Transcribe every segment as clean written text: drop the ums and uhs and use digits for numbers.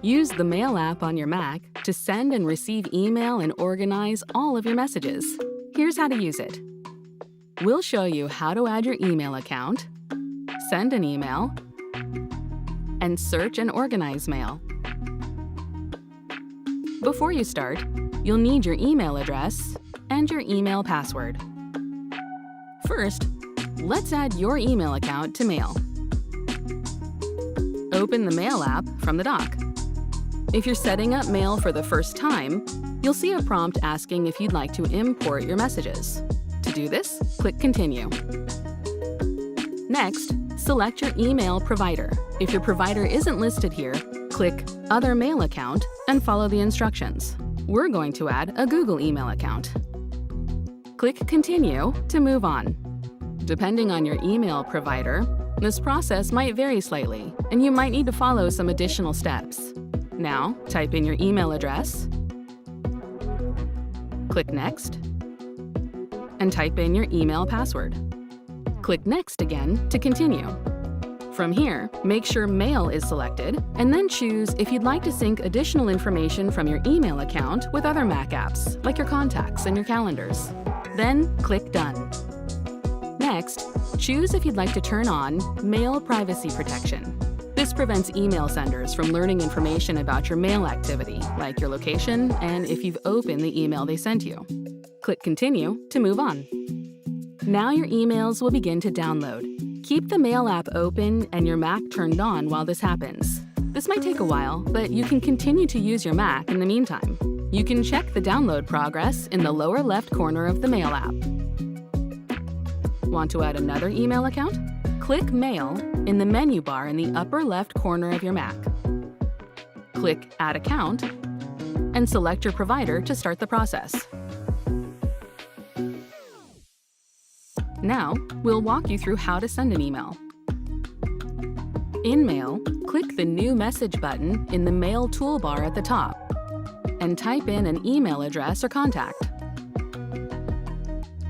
Use the Mail app on your Mac to send and receive email and organize all of your messages. Here's how to use it. We'll show you how to add your email account, send an email, and search and organize mail. Before you start, you'll need your email address and your email password. First, let's add your email account to Mail. Open the Mail app from the dock. If you're setting up Mail for the first time, you'll see a prompt asking if you'd like to import your messages. To do this, click Continue. Next, select your email provider. If your provider isn't listed here, click Other Mail Account and follow the instructions. We're going to add a Google email account. Click Continue to move on. Depending on your email provider, this process might vary slightly, and you might need to follow some additional steps. Now, type in your email address, click Next, and type in your email password. Click Next again to continue. From here, make sure Mail is selected, and then choose if you'd like to sync additional information from your email account with other Mac apps, like your contacts and your calendars. Then, click Done. Next, choose if you'd like to turn on Mail Privacy Protection. This prevents email senders from learning information about your mail activity, like your location and if you've opened the email they sent you. Click Continue to move on. Now your emails will begin to download. Keep the Mail app open and your Mac turned on while this happens. This might take a while, but you can continue to use your Mac in the meantime. You can check the download progress in the lower left corner of the Mail app. Want to add another email account? Click Mail in the menu bar in the upper left corner of your Mac. Click Add Account and select your provider to start the process. Now, we'll walk you through how to send an email. In Mail, click the New Message button in the Mail toolbar at the top and type in an email address or contact.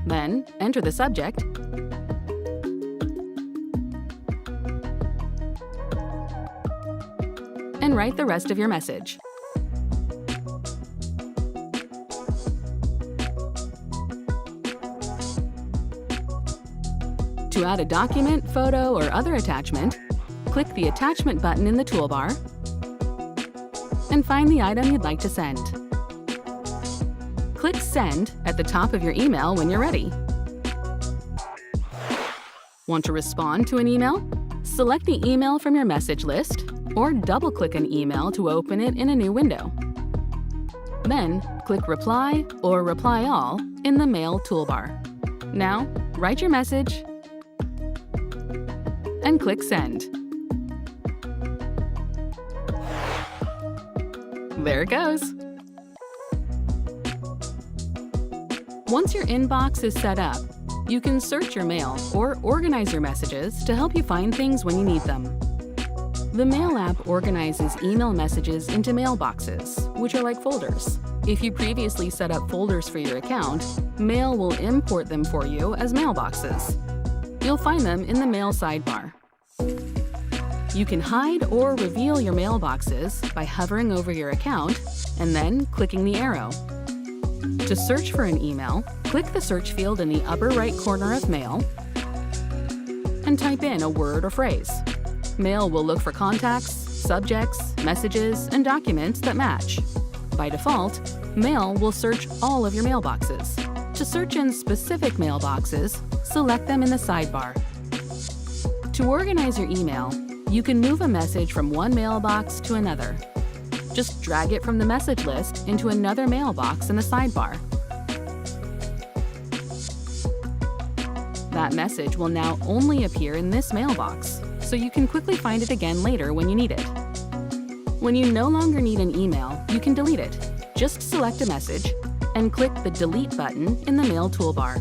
Then, enter the subject and write the rest of your message. To add a document, photo, or other attachment, click the Attachment button in the toolbar and find the item you'd like to send. Click Send at the top of your email when you're ready. Want to respond to an email? Select the email from your message list or double-click an email to open it in a new window. Then, click Reply or Reply All in the Mail toolbar. Now, write your message and click Send. There it goes. Once your inbox is set up, you can search your mail or organize your messages to help you find things when you need them. The Mail app organizes email messages into mailboxes, which are like folders. If you previously set up folders for your account, Mail will import them for you as mailboxes. You'll find them in the Mail sidebar. You can hide or reveal your mailboxes by hovering over your account and then clicking the arrow. To search for an email, click the search field in the upper right corner of Mail and type in a word or phrase. Mail will look for contacts, subjects, messages, and documents that match. By default, Mail will search all of your mailboxes. To search in specific mailboxes, select them in the sidebar. To organize your email, you can move a message from one mailbox to another. Just drag it from the message list into another mailbox in the sidebar. That message will now only appear in this mailbox, so you can quickly find it again later when you need it. When you no longer need an email, you can delete it. Just select a message and click the Delete button in the Mail toolbar.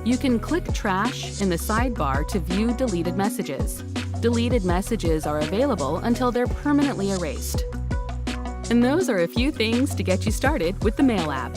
You can click Trash in the sidebar to view deleted messages. Deleted messages are available until they're permanently erased. And those are a few things to get you started with the Mail app.